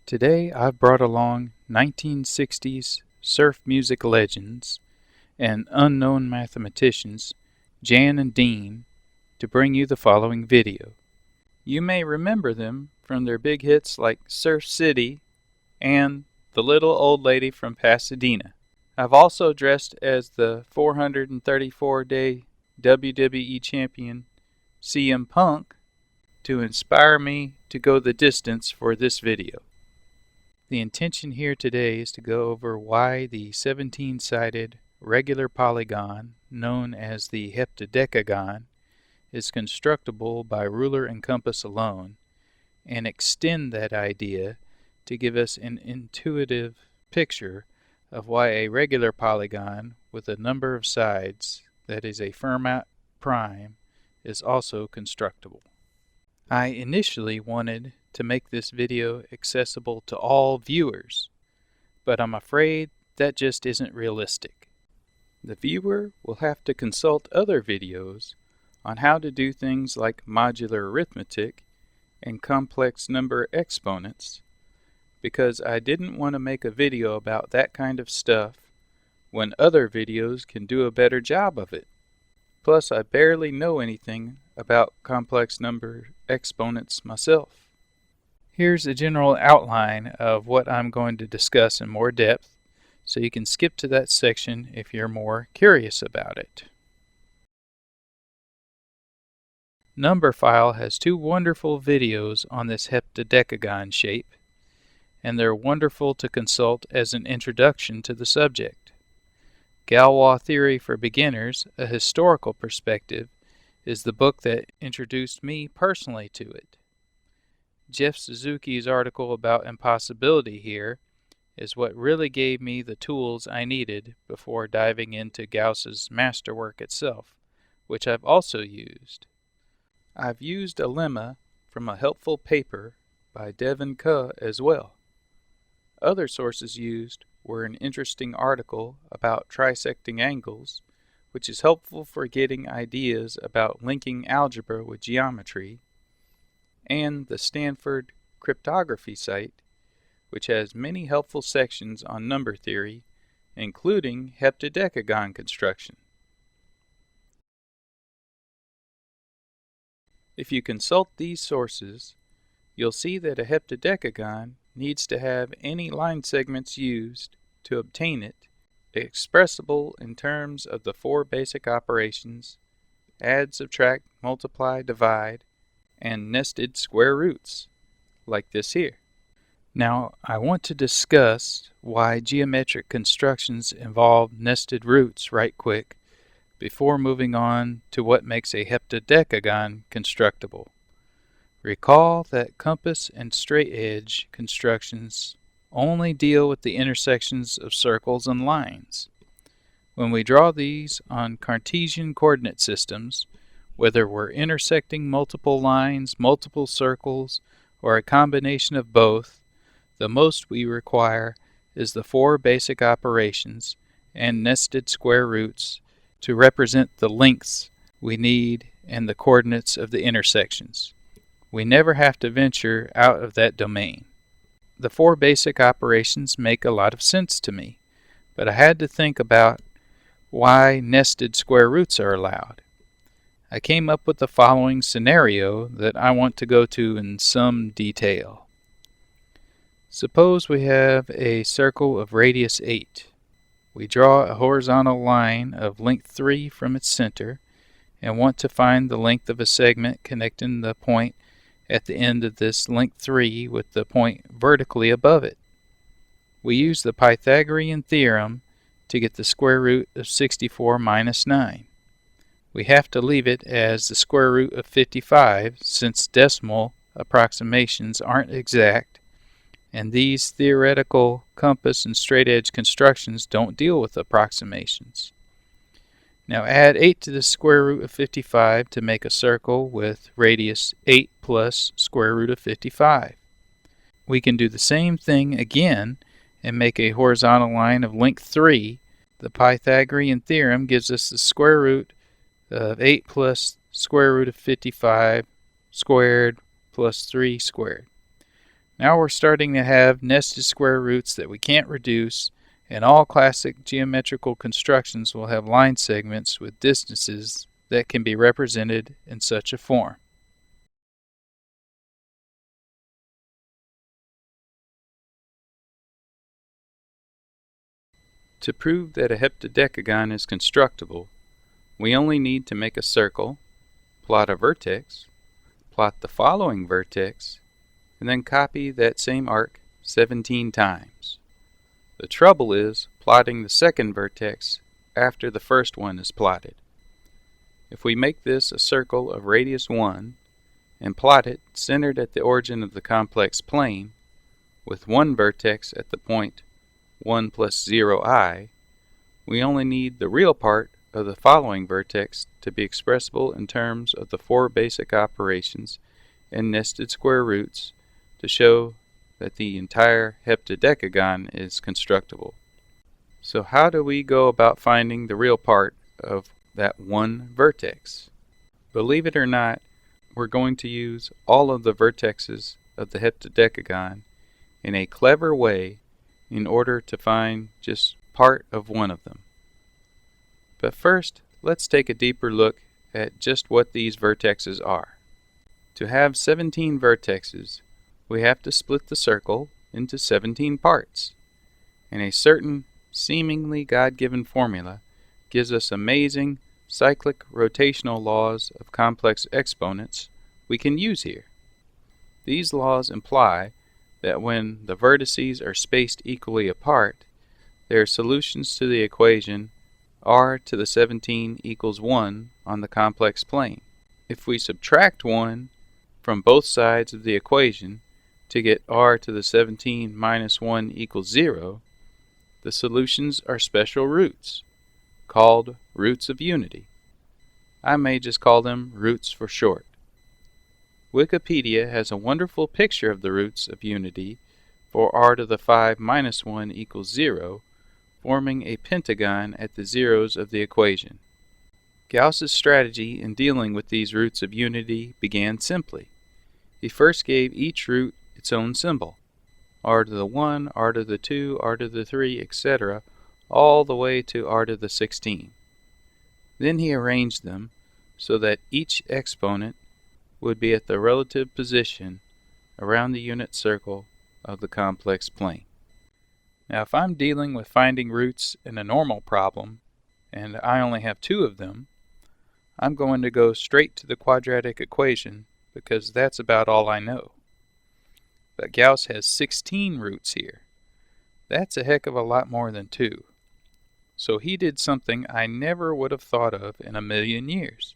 Today I've brought along 1960s surf music legends and unknown mathematicians Jan and Dean to bring you the following video. You may remember them from their big hits like Surf City and The Little Old Lady from Pasadena. I've also dressed as the 434-day WWE champion CM Punk to inspire me to go the distance for this video. The intention here today is to go over why the 17-sided regular polygon, known as the Heptadecagon, is constructible by ruler and compass alone, and extend that idea to give us an intuitive picture of why a regular polygon with a number of sides, that is a Fermat Prime, is also constructible. I initially wanted to make this video accessible to all viewers, but I'm afraid that just isn't realistic. The viewer will have to consult other videos on how to do things like modular arithmetic and complex number exponents, because I didn't want to make a video about that kind of stuff when other videos can do a better job of it. Plus, I barely know anything about complex number exponents myself. Here's a general outline of what I'm going to discuss in more depth, so you can skip to that section if you're more curious about it. Numberphile has two wonderful videos on this heptadecagon shape, and they're wonderful to consult as an introduction to the subject. Galois Theory For Beginners, a historical perspective, is the book that introduced me personally to it. Jeff Suzuki's article about impossibility here is what really gave me the tools I needed before diving into Gauss's masterwork itself, which I've also used. I've used a lemma from a helpful paper by Devin Kuh as well. Other sources used were an interesting article about trisecting angles, which is helpful for getting ideas about linking algebra with geometry, and the Stanford cryptography site, which has many helpful sections on number theory, including heptadecagon construction. If you consult these sources, you'll see that a heptadecagon needs to have any line segments used to obtain it expressible in terms of the four basic operations: add, subtract, multiply, divide, and nested square roots, like this here. Now, I want to discuss why geometric constructions involve nested roots right quick before moving on to what makes a heptadecagon constructible. Recall that compass and straight edge constructions only deal with the intersections of circles and lines. When we draw these on Cartesian coordinate systems, whether we're intersecting multiple lines, multiple circles, or a combination of both, the most we require is the four basic operations and nested square roots to represent the lengths we need and the coordinates of the intersections. We never have to venture out of that domain. The four basic operations make a lot of sense to me, but I had to think about why nested square roots are allowed. I came up with the following scenario that I want to go to in some detail. Suppose we have a circle of radius 8. We draw a horizontal line of length 3 from its center and want to find the length of a segment connecting the point at the end of this length 3 with the point vertically above it. We use the Pythagorean theorem to get the square root of 64 minus 9. We have to leave it as the square root of 55 since decimal approximations aren't exact, and these theoretical compass and straight edge constructions don't deal with approximations. Now add 8 to the square root of 55 to make a circle with radius 8 plus square root of 55. We can do the same thing again and make a horizontal line of length 3. The Pythagorean theorem gives us the square root of 8 plus square root of 55 squared plus 3 squared. Now we're starting to have nested square roots that we can't reduce, and all classic geometrical constructions will have line segments with distances that can be represented in such a form. To prove that a heptadecagon is constructible, we only need to make a circle, plot a vertex, plot the following vertex, and then copy that same arc 17 times. The trouble is plotting the second vertex after the first one is plotted. If we make this a circle of radius 1 and plot it centered at the origin of the complex plane, with one vertex at the point 1 plus 0i, we only need the real part of the following vertex to be expressible in terms of the four basic operations and nested square roots to show that the entire heptadecagon is constructible. So how do we go about finding the real part of that one vertex? Believe it or not, we're going to use all of the vertexes of the heptadecagon in a clever way in order to find just part of one of them. But first, let's take a deeper look at just what these vertexes are. To have 17 vertexes, we have to split the circle into 17 parts, and a certain seemingly God-given formula gives us amazing cyclic rotational laws of complex exponents we can use here. These laws imply that when the vertices are spaced equally apart, their solutions to the equation r to the 17 equals 1 on the complex plane. If we subtract 1 from both sides of the equation to get r to the 17 minus 1 equals 0, the solutions are special roots, called roots of unity. I may just call them roots for short. Wikipedia has a wonderful picture of the roots of unity for r to the 5 minus 1 equals 0, forming a pentagon at the zeros of the equation. Gauss's strategy in dealing with these roots of unity began simply. He first gave each root its own symbol, r to the 1, r to the 2, r to the 3, etc., all the way to r to the 16. Then he arranged them so that each exponent would be at the relative position around the unit circle of the complex plane. Now if I'm dealing with finding roots in a normal problem, and I only have 2 of them, I'm going to go straight to the quadratic equation because that's about all I know. But Gauss has 16 roots here. That's a heck of a lot more than 2. So he did something I never would have thought of in a million years.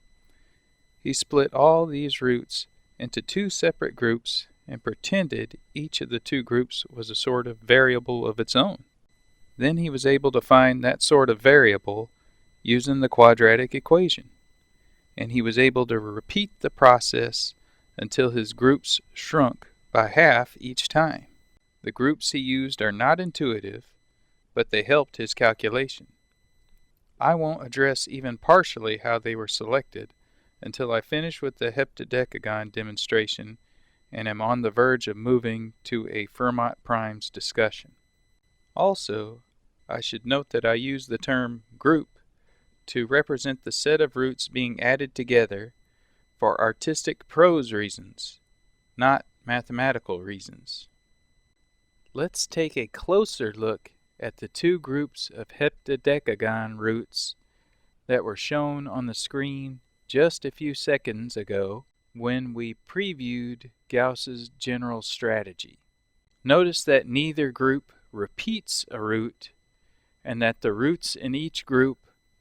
He split all these roots into 2 separate groups and pretended each of the 2 groups was a sort of variable of its own. Then he was able to find that sort of variable using the quadratic equation, and he was able to repeat the process until his groups shrunk by half each time. The groups he used are not intuitive, but they helped his calculation. I won't address even partially how they were selected until I finish with the heptadecagon demonstration and am on the verge of moving to a Fermat Primes discussion. Also, I should note that I use the term group to represent the set of roots being added together for artistic prose reasons, not mathematical reasons. Let's take a closer look at the 2 groups of heptadecagon roots that were shown on the screen just a few seconds ago when we previewed Gauss's general strategy. Notice that neither group repeats a root and that the roots in each group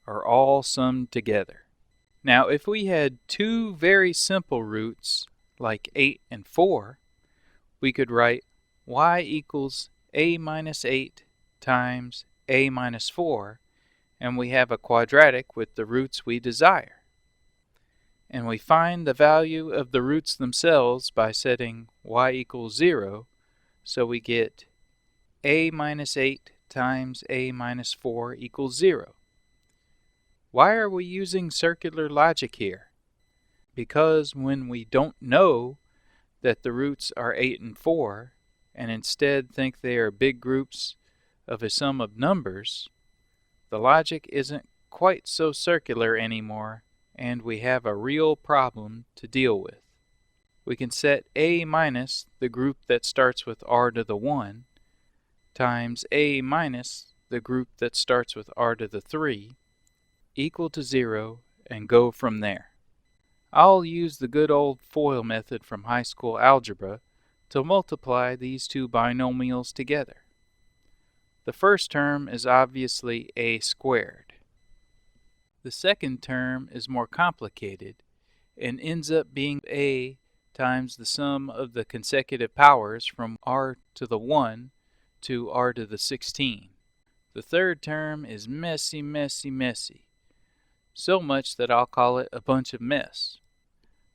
are all summed together. Now if we had 2 very simple roots like 8 and 4, we could write y equals a minus 8 times a minus 4, and we have a quadratic with the roots we desire. And we find the value of the roots themselves by setting y equals 0, so we get a minus 8 times a minus 4 equals 0. Why are we using circular logic here? Because when we don't know that the roots are 8 and 4, and instead think they are big groups of a sum of numbers, the logic isn't quite so circular anymore, and we have a real problem to deal with. We can set A minus the group that starts with r to the 1 times A minus the group that starts with r to the 3 equal to 0 and go from there. I'll use the good old FOIL method from high school algebra to multiply these two binomials together. The first term is obviously a squared. The second term is more complicated and ends up being a times the sum of the consecutive powers from r to the 1 to r to the 16. The third term is messy, messy, messy. So much that I'll call it a bunch of mess.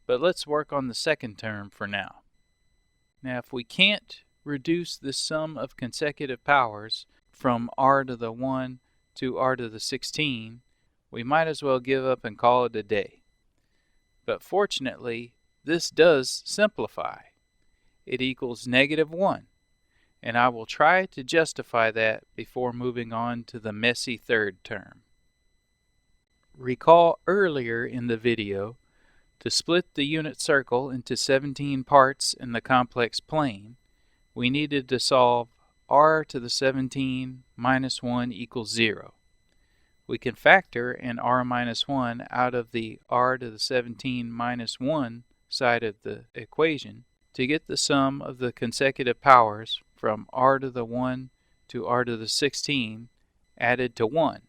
But let's work on the second term for now. Now if we can't reduce the sum of consecutive powers from r to the 1 to r to the 16, we might as well give up and call it a day. But fortunately, this does simplify. It equals -1, and I will try to justify that before moving on to the messy third term. Recall earlier in the video, to split the unit circle into 17 parts in the complex plane, we needed to solve r to the 17 minus 1 equals 0. We can factor an r minus 1 out of the r to the 17 minus 1 side of the equation to get the sum of the consecutive powers from r to the 1 to r to the 16 added to 1,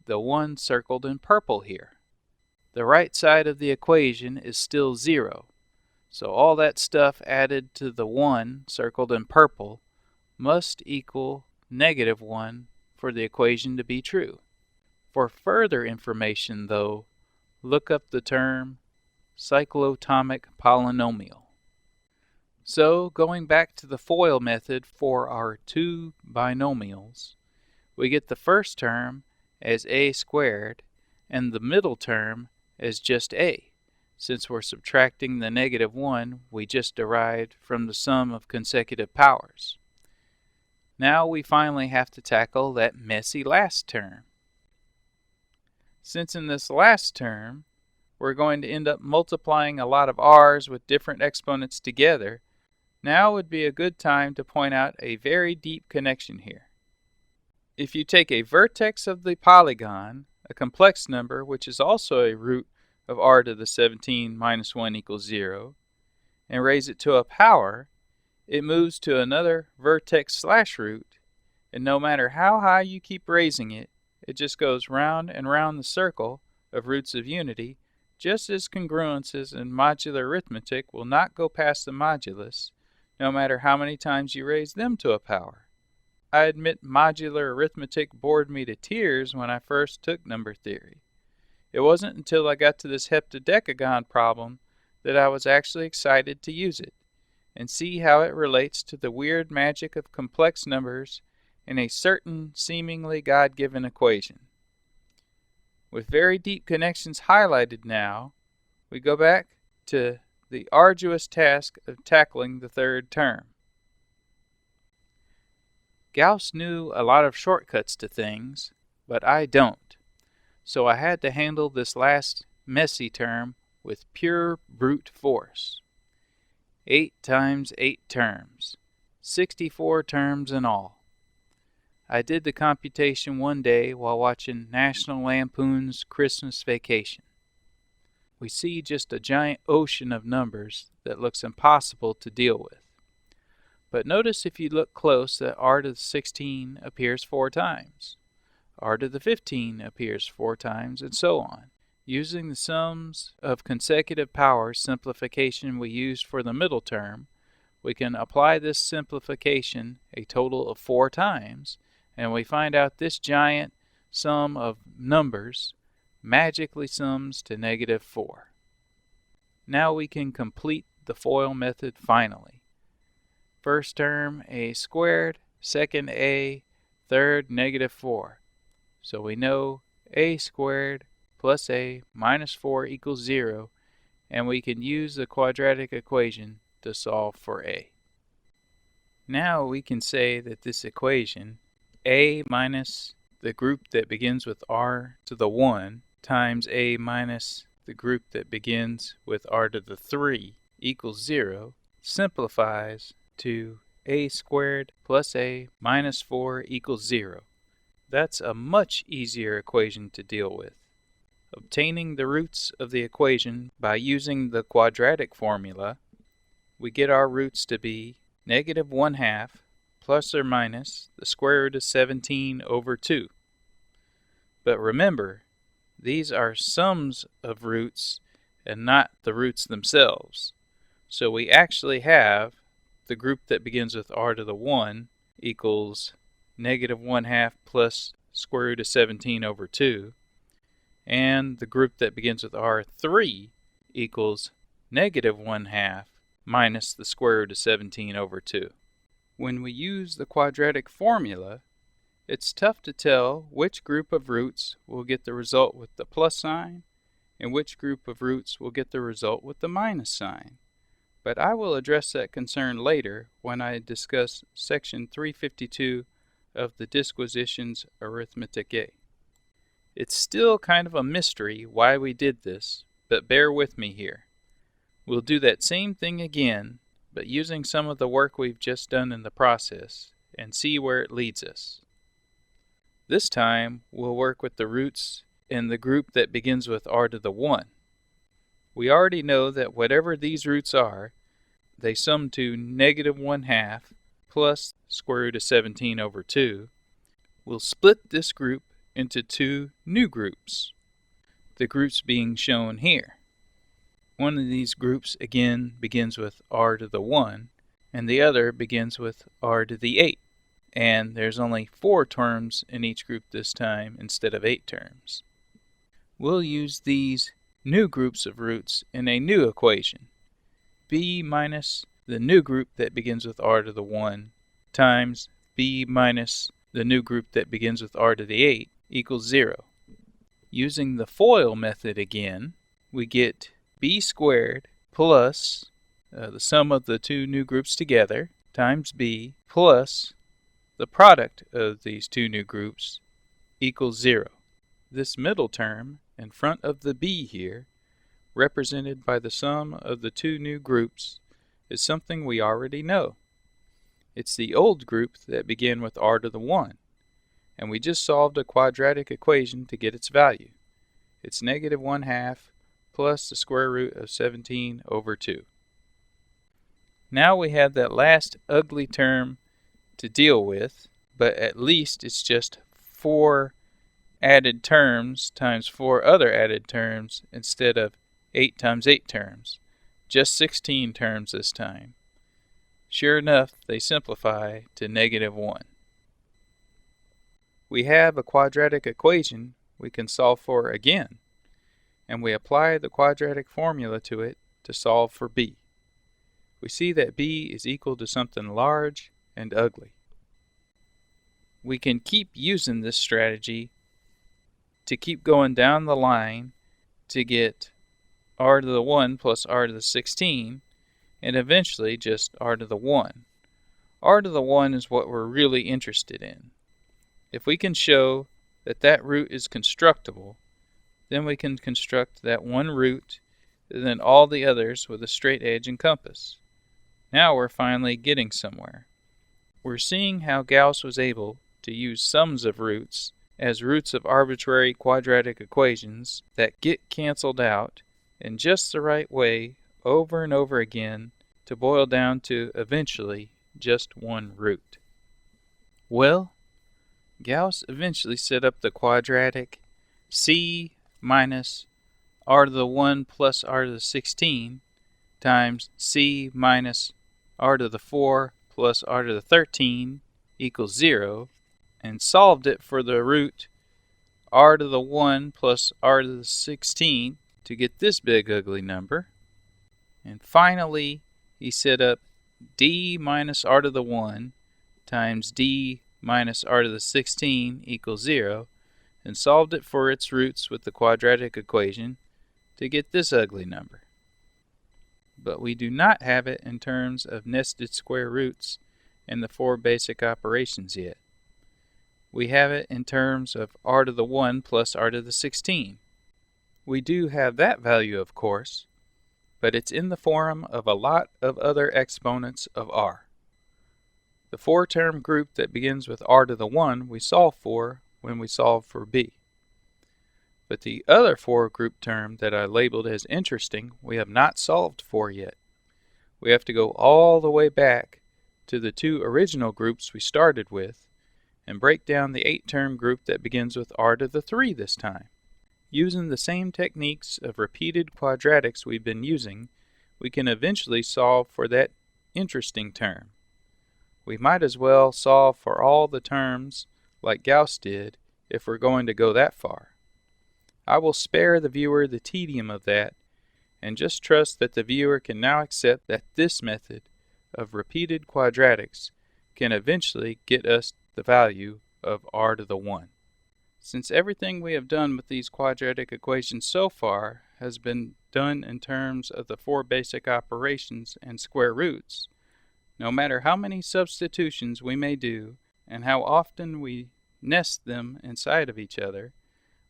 the 1 circled in purple here. The right side of the equation is still 0, so all that stuff added to the 1 circled in purple must equal -1 for the equation to be true. For further information though, look up the term cyclotomic polynomial. So going back to the FOIL method for our two binomials, we get the first term as a squared and the middle term as just a, since we're subtracting the -1 we just derived from the sum of consecutive powers. Now we finally have to tackle that messy last term. Since in this last term we're going to end up multiplying a lot of r's with different exponents together, now would be a good time to point out a very deep connection here. If you take a vertex of the polygon, a complex number which is also a root of r to the 17 minus 1 equals 0, and raise it to a power, it moves to another vertex slash root, and no matter how high you keep raising it, it just goes round and round the circle of roots of unity, just as congruences in modular arithmetic will not go past the modulus, no matter how many times you raise them to a power. I admit modular arithmetic bored me to tears when I first took number theory. It wasn't until I got to this heptadecagon problem that I was actually excited to use it, and see how it relates to the weird magic of complex numbers in a certain seemingly God-given equation. With very deep connections highlighted now, we go back to the arduous task of tackling the third term. Gauss knew a lot of shortcuts to things, but I don't, so I had to handle this last messy term with pure brute force. 8 times 8 terms, 64 terms in all. I did the computation one day while watching National Lampoon's Christmas Vacation. We see just a giant ocean of numbers that looks impossible to deal with. But notice if you look close that r to the 16 appears 4 times, r to the 15 appears 4 times, and so on. Using the sums of consecutive powers simplification we used for the middle term, we can apply this simplification a total of 4 times, and we find out this giant sum of numbers magically sums to -4. Now we can complete the FOIL method finally. First term a squared, second a, third -4. So we know a squared plus a minus 4 equals 0, and we can use the quadratic equation to solve for a. Now we can say that this equation, a minus the group that begins with r to the 1 times a minus the group that begins with r to the 3 equals 0, simplifies to a squared plus a minus 4 equals 0. That's a much easier equation to deal with. Obtaining the roots of the equation by using the quadratic formula, we get our roots to be negative 1/2 plus or minus the square root of 17 over 2. But remember, these are sums of roots and not the roots themselves. So we actually have the group that begins with r to the 1 equals negative 1/2 plus square root of 17 over 2. And the group that begins with r3 equals negative 1/2 minus the square root of 17 over 2. When we use the quadratic formula, it's tough to tell which group of roots will get the result with the plus sign and which group of roots will get the result with the minus sign. But I will address that concern later when I discuss section 352 of the Disquisition's Arithemetic. It's still kind of a mystery why we did this, but bear with me here. We'll do that same thing again, but using some of the work we've just done in the process, and see where it leads us. This time, we'll work with the roots in the group that begins with r to the 1. We already know that whatever these roots are, they sum to negative 1/2 plus square root of 17 over 2. We'll split this group into two new groups, the groups being shown here. One of these groups again begins with r to the 1, and the other begins with r to the 8. And there's only 4 terms in each group this time instead of 8 terms. We'll use these new groups of roots in a new equation, b minus the new group that begins with r to the 1 times b minus the new group that begins with r to the 8 equals 0. Using the FOIL method again, we get b squared plus the sum of the two new groups together times b plus the product of these two new groups equals 0. This middle term in front of the b here, represented by the sum of the two new groups, is something we already know. It's the old group that began with r to the 1, and we just solved a quadratic equation to get its value. It's negative 1/2 plus the square root of 17 over 2. Now we have that last ugly term to deal with, but at least it's just 4 added terms times 4 other added terms instead of 8 times 8 terms. Just 16 terms this time. Sure enough, they simplify to negative 1. We have a quadratic equation we can solve for again, and we apply the quadratic formula to it to solve for b. We see that b is equal to something large and ugly. We can keep using this strategy to keep going down the line to get r to the 1 plus r to the 16, and eventually just r to the 1. R to the 1 is what we're really interested in. If we can show that that root is constructible, then we can construct that one root and then all the others with a straight edge and compass. Now we're finally getting somewhere. We're seeing how Gauss was able to use sums of roots as roots of arbitrary quadratic equations that get canceled out in just the right way over and over again to boil down to eventually just one root. Well, Gauss eventually set up the quadratic c minus r to the 1 plus r to the 16 times c minus r to the 4 plus r to the 13 equals 0, and solved it for the root r to the 1 plus r to the 16 to get this big ugly number. And finally, he set up d minus r to the 1 times d minus r to the 16 equals 0, and solved it for its roots with the quadratic equation to get this ugly number. But we do not have it in terms of nested square roots and the 4 basic operations yet. We have it in terms of r to the 1 plus r to the 16. We do have that value, of course, but it's in the form of a lot of other exponents of r. The 4-term group that begins with r to the 1 we solve for when we solve for b. But the other 4 group term that I labeled as interesting we have not solved for yet. We have to go all the way back to the 2 original groups we started with and break down the 8-term group that begins with r to the 3 this time. Using the same techniques of repeated quadratics we've been using, we can eventually solve for that interesting term. We might as well solve for all the terms like Gauss did if we're going to go that far. I will spare the viewer the tedium of that and just trust that the viewer can now accept that this method of repeated quadratics can eventually get us the value of r to the 1. Since everything we have done with these quadratic equations so far has been done in terms of the 4 basic operations and square roots, no matter how many substitutions we may do and how often we nest them inside of each other,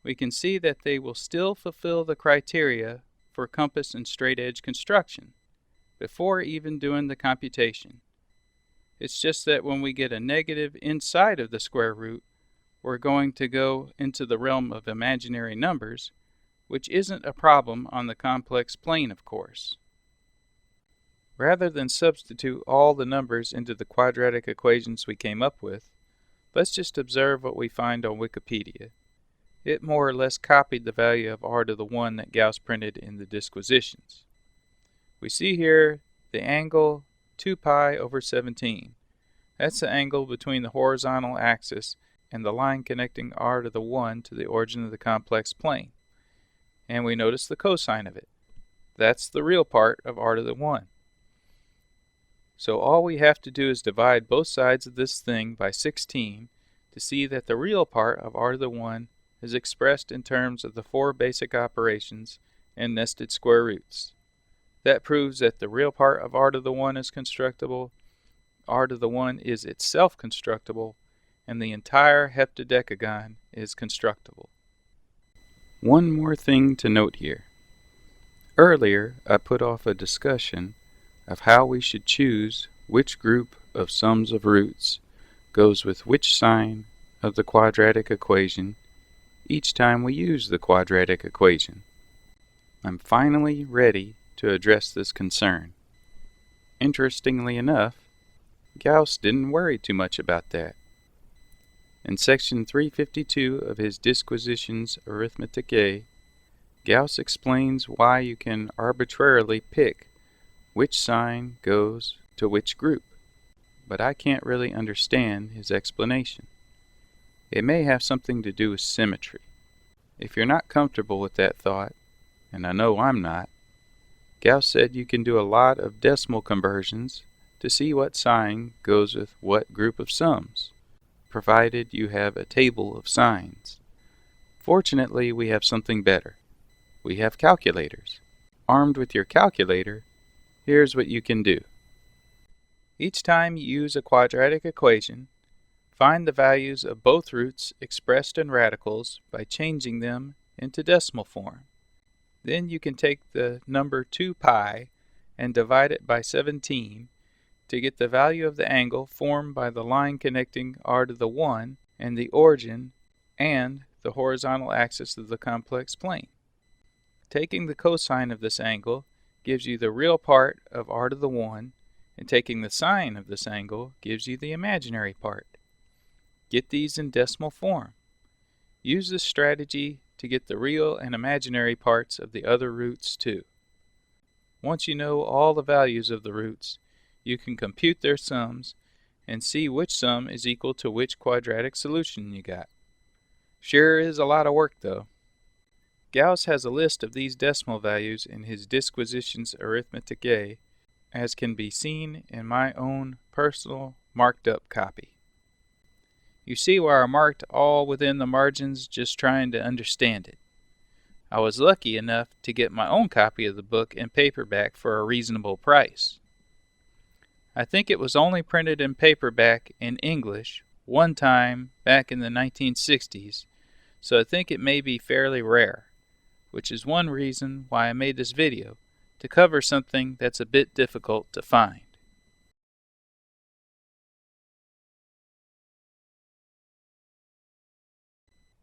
we can see that they will still fulfill the criteria for compass and straight edge construction before even doing the computation. It's just that when we get a negative inside of the square root, we're going to go into the realm of imaginary numbers, which isn't a problem on the complex plane, of course. Rather than substitute all the numbers into the quadratic equations we came up with, let's just observe what we find on Wikipedia. It more or less copied the value of r to the 1 that Gauss printed in the disquisitions. We see here the angle 2 pi over 17. That's the angle between the horizontal axis and the line connecting r to the 1 to the origin of the complex plane. And we notice the cosine of it. That's the real part of r to the 1. So all we have to do is divide both sides of this thing by 16 to see that the real part of r to the 1 is expressed in terms of the 4 basic operations and nested square roots. That proves that the real part of r to the 1 is constructible, r to the 1 is itself constructible, and the entire heptadecagon is constructible. One more thing to note here. Earlier I put off a discussion of how we should choose which group of sums of roots goes with which sign of the quadratic equation each time we use the quadratic equation. I'm finally ready to address this concern. Interestingly enough, Gauss didn't worry too much about that. In section 352 of his Disquisitions Arithmeticae, Gauss explains why you can arbitrarily pick which sign goes to which group, but I can't really understand his explanation. It may have something to do with symmetry. If you're not comfortable with that thought, and I know I'm not, Gauss said you can do a lot of decimal conversions to see what sign goes with what group of sums, provided you have a table of signs. Fortunately, we have something better. We have calculators. Armed with your calculator, here's what you can do. Each time you use a quadratic equation, find the values of both roots expressed in radicals by changing them into decimal form. Then you can take the number 2 pi and divide it by 17 to get the value of the angle formed by the line connecting r to the 1 and the origin and the horizontal axis of the complex plane. Taking the cosine of this angle gives you the real part of r to the 1, and taking the sine of this angle gives you the imaginary part. Get these in decimal form. Use this strategy to get the real and imaginary parts of the other roots too. Once you know all the values of the roots, you can compute their sums and see which sum is equal to which quadratic solution you got. Sure is a lot of work though. Gauss has a list of these decimal values in his Disquisitions Arithmeticae, as can be seen in my own personal marked up copy. You see where I marked all within the margins just trying to understand it. I was lucky enough to get my own copy of the book in paperback for a reasonable price. I think it was only printed in paperback in English one time back in the 1960s, so I think it may be fairly rare, which is one reason why I made this video, to cover something that's a bit difficult to find.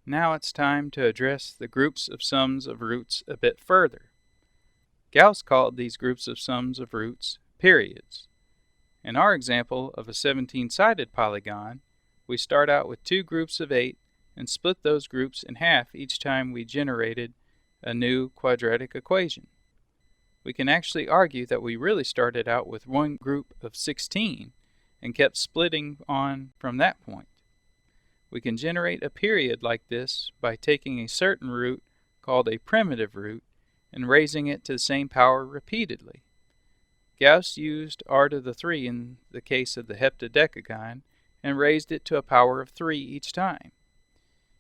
Now it's time to address the groups of sums of roots a bit further. Gauss called these groups of sums of roots periods. In our example of a 17-sided polygon, we start out with two groups of 8 and split those groups in half each time we generated a new quadratic equation. We can actually argue that we really started out with one group of 16 and kept splitting on from that point. We can generate a period like this by taking a certain root called a primitive root and raising it to the same power repeatedly. Gauss used r to the 3 in the case of the heptadecagon and raised it to a power of 3 each time.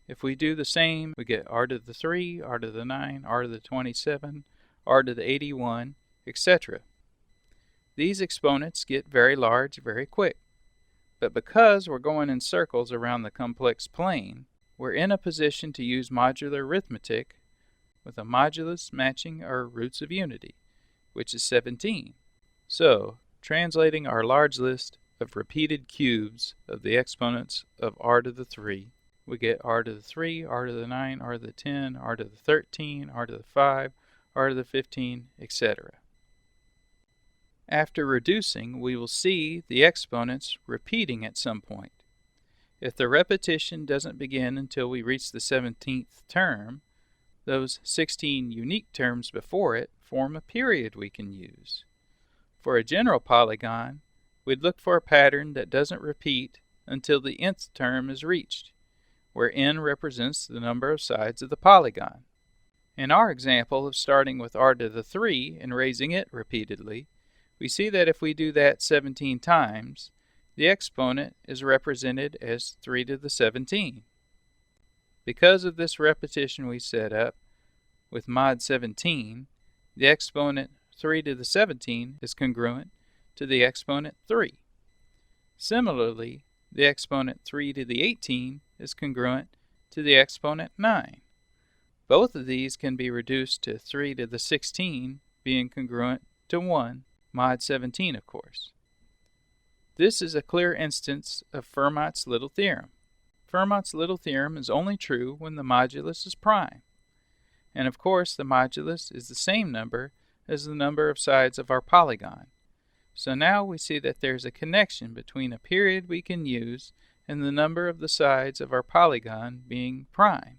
If we do the same, we get r to the 3, r to the 9, r to the 27, r to the 81, etc. These exponents get very large very quick, but because we're going in circles around the complex plane, we're in a position to use modular arithmetic with a modulus matching our roots of unity, which is 17. So, translating our large list of repeated cubes of the exponents of r to the 3, we get r to the 3, r to the 9, r to the 10, r to the 13, r to the 5, r to the 15, etc. After reducing, we will see the exponents repeating at some point. If the repetition doesn't begin until we reach the 17th term, those 16 unique terms before it form a period we can use. For a general polygon, we'd look for a pattern that doesn't repeat until the nth term is reached, where n represents the number of sides of the polygon. In our example of starting with r to the 3 and raising it repeatedly, we see that if we do that 17 times, the exponent is represented as 3 to the 17. Because of this repetition we set up with mod 17, the exponent 3 to the 17 is congruent to the exponent 3. Similarly, the exponent 3 to the 18 is congruent to the exponent 9. Both of these can be reduced to 3 to the 16 being congruent to 1, mod 17 of course. This is a clear instance of Fermat's little theorem. Fermat's little theorem is only true when the modulus is prime. And of course the modulus is the same number as the number of sides of our polygon. So now we see that there's a connection between a period we can use and the number of the sides of our polygon being prime.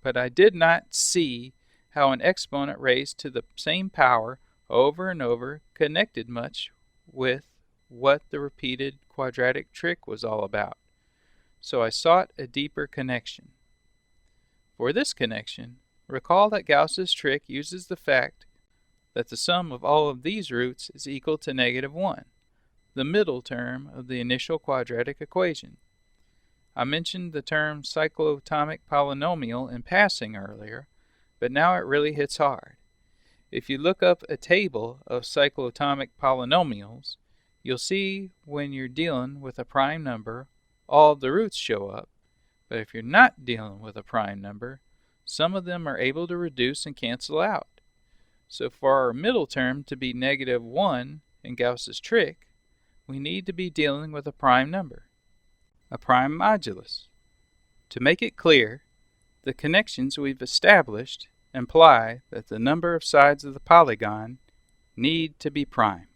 But I did not see how an exponent raised to the same power over and over connected much with what the repeated quadratic trick was all about. So I sought a deeper connection. For this connection, recall that Gauss's trick uses the fact that the sum of all of these roots is equal to -1, the middle term of the initial quadratic equation. I mentioned the term cyclotomic polynomial in passing earlier, but now it really hits hard. If you look up a table of cyclotomic polynomials, you'll see when you're dealing with a prime number, all of the roots show up, but if you're not dealing with a prime number, some of them are able to reduce and cancel out. So for our middle term to be -1 in Gauss's trick, we need to be dealing with a prime number, a prime modulus. To make it clear, the connections we've established imply that the number of sides of the polygon need to be prime.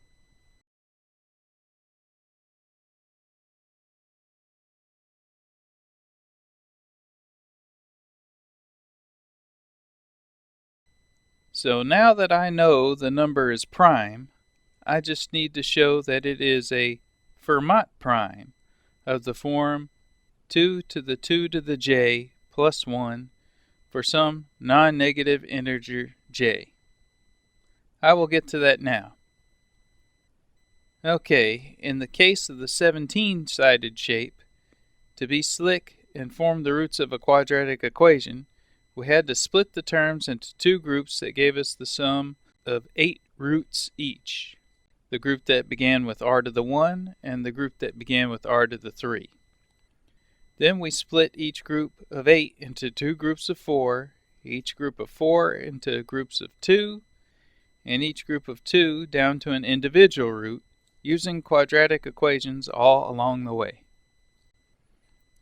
So now that I know the number is prime, I just need to show that it is a Fermat prime of the form 2 to the 2 to the j plus 1 for some non-negative integer j. I will get to that now. Okay, in the case of the 17-sided shape, to be slick and form the roots of a quadratic equation, we had to split the terms into two groups that gave us the sum of 8 roots each. the group that began with r to the 1, and the group that began with r to the 3. Then we split each group of 8 into two groups of 4, each group of 4 into groups of 2, and each group of 2 down to an individual root, using quadratic equations all along the way.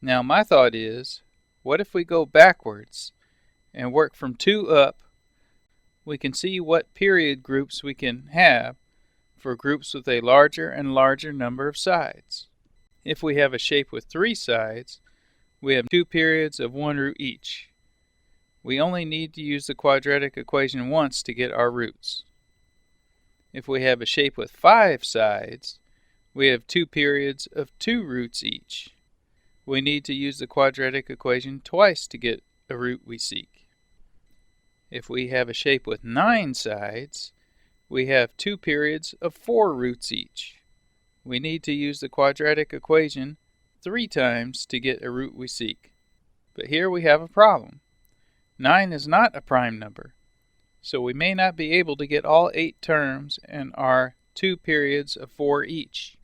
Now my thought is, what if we go backwards and work from 2 up? We can see what period groups we can have for groups with a larger and larger number of sides. If we have a shape with 3 sides, we have 2 periods of 1 root each. We only need to use the quadratic equation once to get our roots. If we have a shape with 5 sides, we have 2 periods of 2 roots each. We need to use the quadratic equation twice to get a root we seek. If we have a shape with 9 sides, we have 2 periods of 4 roots each. We need to use the quadratic equation 3 times to get a root we seek. But here we have a problem. 9 is not a prime number, so we may not be able to get all 8 terms in our 2 periods of 4 each.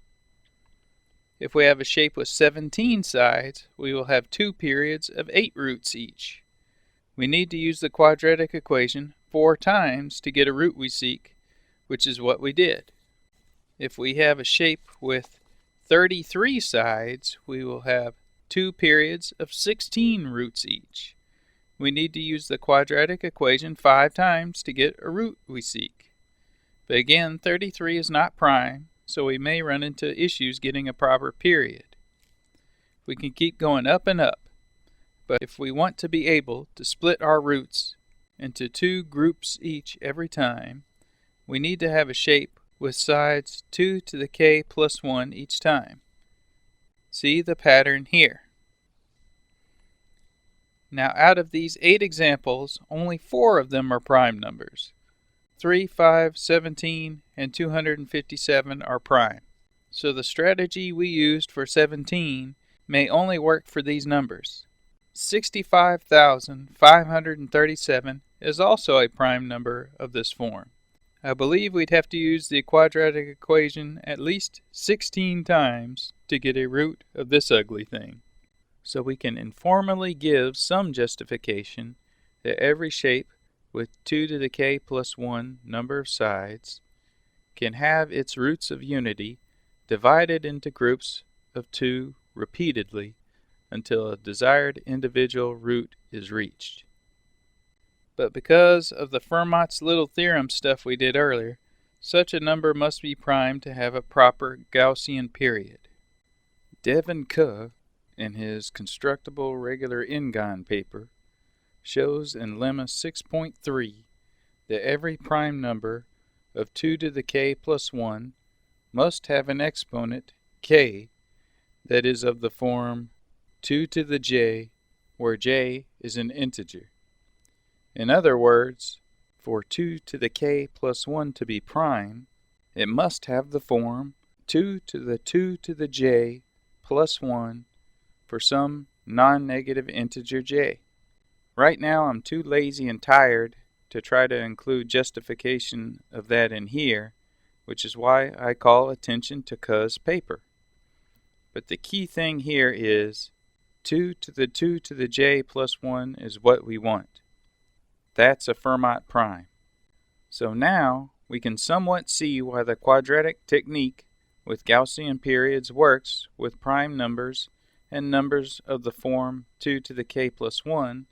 If we have a shape with 17 sides, we will have 2 periods of 8 roots each. We need to use the quadratic equation 4 times to get a root we seek, which is what we did. If we have a shape with 33 sides, we will have 2 periods of 16 roots each. We need to use the quadratic equation 5 times to get a root we seek. But again, 33 is not prime, so we may run into issues getting a proper period. We can keep going up and up, but if we want to be able to split our roots into 2 groups each every time, we need to have a shape with sides 2 to the k plus 1 each time. See the pattern here. Now out of these 8 examples, only 4 of them are prime numbers. 3, 5, 17, and 257 are prime. So the strategy we used for 17 may only work for these numbers. 65,537 is also a prime number of this form. I believe we'd have to use the quadratic equation at least 16 times to get a root of this ugly thing. So we can informally give some justification that every shape with 2 to the k plus 1 number of sides can have its roots of unity divided into groups of 2 repeatedly until a desired individual root is reached. But because of the Fermat's little theorem stuff we did earlier, such a number must be prime to have a proper Gaussian period. Devin Kuh, in his Constructible regular N-gon paper, shows in Lemma 6.3 that every prime number of 2 to the k plus 1 must have an exponent k that is of the form 2 to the j, where j is an integer. In other words, for 2 to the k plus 1 to be prime, it must have the form 2 to the 2 to the j plus 1 for some non-negative integer j. Right now I'm too lazy and tired to try to include justification of that in here, which is why I call attention to Kuh's paper. But the key thing here is 2 to the 2 to the j plus 1 is what we want. That's a Fermat Prime. So now we can somewhat see why the quadratic technique with Gaussian periods works with prime numbers and numbers of the form 2 to the k plus 1,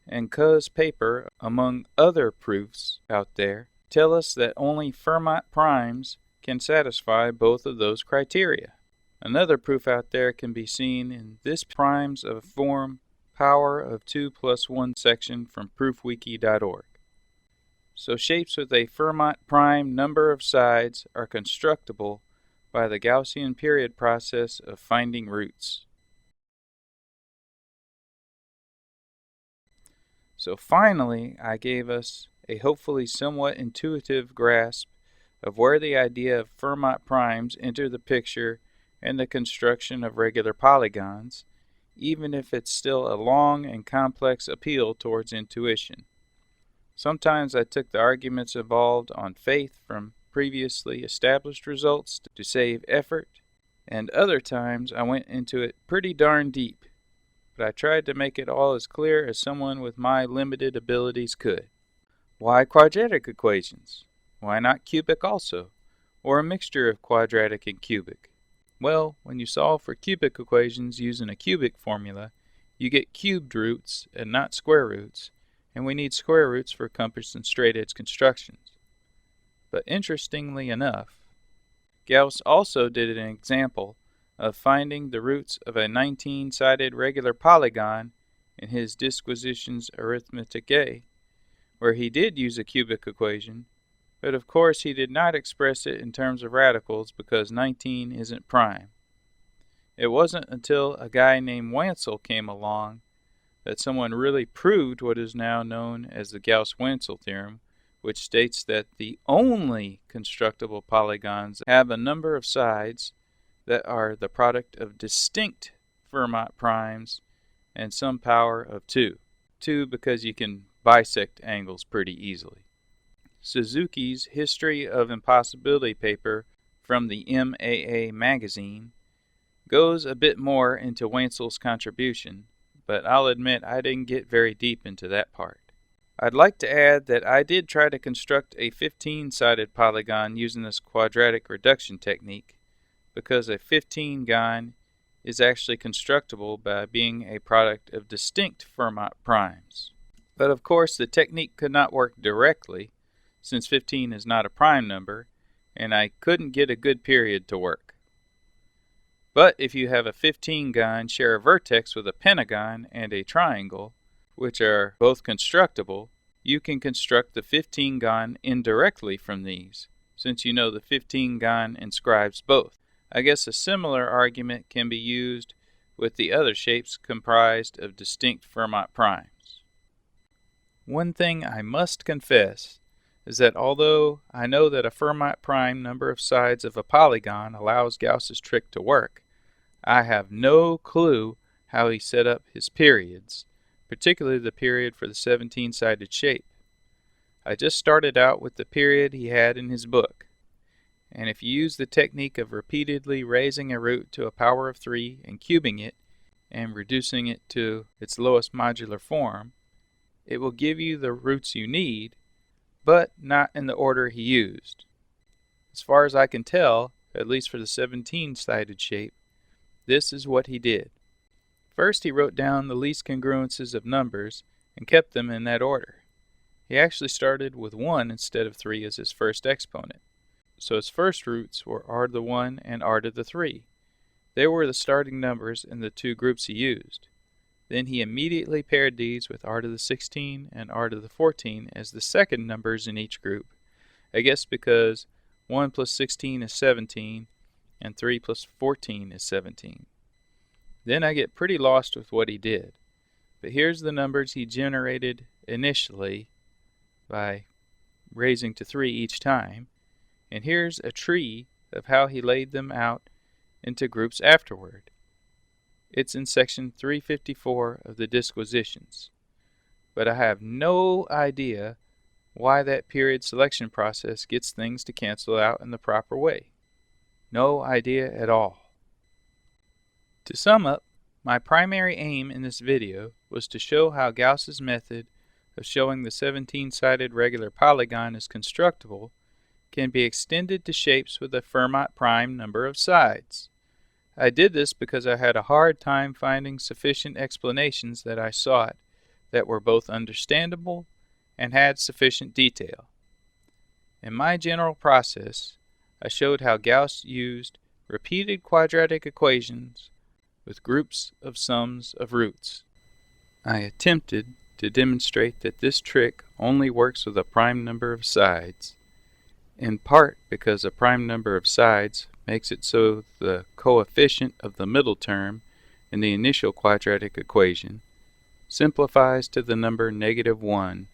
and Kuh's paper, among other proofs out there, tell us that only Fermat primes can satisfy both of those criteria. Another proof out there can be seen in this primes of form Power of 2 plus 1 section from proofwiki.org. So shapes with a Fermat prime number of sides are constructible by the Gaussian period process of finding roots. So finally, I gave us a hopefully somewhat intuitive grasp of where the idea of Fermat primes enter the picture in the construction of regular polygons, even if it's still a long and complex appeal towards intuition. Sometimes I took the arguments involved on faith from previously established results to save effort, and other times I went into it pretty darn deep, but I tried to make it all as clear as someone with my limited abilities could. Why quadratic equations? Why not cubic also, or a mixture of quadratic and cubic? Well, when you solve for cubic equations using a cubic formula, you get cubed roots and not square roots, and we need square roots for compass and straight edge constructions. But interestingly enough, Gauss also did an example of finding the roots of a 19-sided regular polygon in his Disquisitions Arithmeticae, where he did use a cubic equation, but of course he did not express it in terms of radicals because 19 isn't prime. It wasn't until a guy named Wentzel came along that someone really proved what is now known as the Gauss-Wentzel theorem, which states that the only constructible polygons have a number of sides that are the product of distinct Fermat primes and some power of 2. 2 because you can bisect angles pretty easily. Suzuki's History of Impossibility paper from the MAA magazine goes a bit more into Wentzel's contribution, but I'll admit I didn't get very deep into that part. I'd like to add that I did try to construct a 15-sided polygon using this quadratic reduction technique, because a 15-gon is actually constructible by being a product of distinct Fermat primes. But of course the technique could not work directly, since 15 is not a prime number, and I couldn't get a good period to work. But if you have a 15-gon share a vertex with a pentagon and a triangle, which are both constructible, you can construct the 15-gon indirectly from these, since you know the 15-gon inscribes both. I guess a similar argument can be used with the other shapes comprised of distinct Fermat primes. One thing I must confess is that although I know that a Fermat prime number of sides of a polygon allows Gauss's trick to work, I have no clue how he set up his periods, particularly the period for the 17-sided shape. I just started out with the period he had in his book, and if you use the technique of repeatedly raising a root to a power of 3 and cubing it and reducing it to its lowest modular form, it will give you the roots you need, but not in the order he used. As far as I can tell, at least for the 17-sided shape, this is what he did. First, he wrote down the least congruences of numbers and kept them in that order. He actually started with 1 instead of 3 as his first exponent. So his first roots were r to the 1 and r to the 3. They were the starting numbers in the two groups he used. Then he immediately paired these with r to the 16 and r to the 14 as the second numbers in each group. I guess because 1 plus 16 is 17 and 3 plus 14 is 17. Then I get pretty lost with what he did. But here's the numbers he generated initially by raising to 3 each time, and here's a tree of how he laid them out into groups afterward. It's in section 354 of the Disquisitions, but I have no idea why that period selection process gets things to cancel out in the proper way. No idea at all. To sum up, my primary aim in this video was to show how Gauss's method of showing the 17-sided regular polygon is constructible can be extended to shapes with a Fermat prime number of sides. I did this because I had a hard time finding sufficient explanations that I sought that were both understandable and had sufficient detail. In my general process, I showed how Gauss used repeated quadratic equations with groups of sums of roots. I attempted to demonstrate that this trick only works with a prime number of sides, in part because a prime number of sides makes it so the coefficient of the middle term in the initial quadratic equation simplifies to the number -1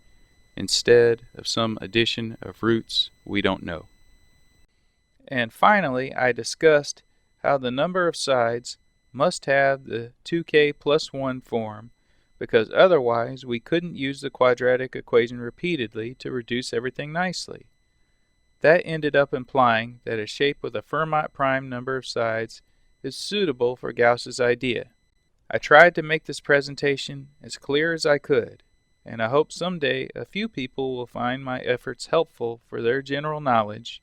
instead of some addition of roots we don't know. And finally, I discussed how the number of sides must have the 2k plus 1 form, because otherwise we couldn't use the quadratic equation repeatedly to reduce everything nicely. That ended up implying that a shape with a Fermat Prime number of sides is suitable for Gauss's idea. I tried to make this presentation as clear as I could, and I hope someday a few people will find my efforts helpful for their general knowledge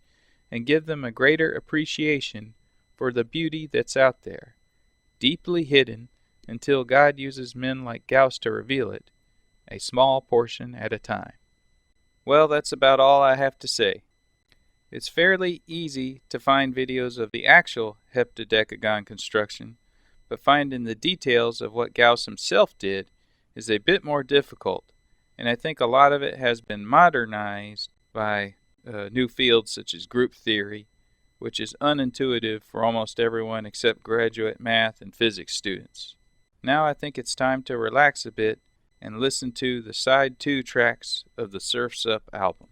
and give them a greater appreciation for the beauty that's out there, deeply hidden until God uses men like Gauss to reveal it, a small portion at a time. Well, that's about all I have to say. It's fairly easy to find videos of the actual heptadecagon construction, but finding the details of what Gauss himself did is a bit more difficult, and I think a lot of it has been modernized by new fields such as group theory, which is unintuitive for almost everyone except graduate math and physics students. Now I think it's time to relax a bit and listen to the side 2 tracks of the Surf's Up album.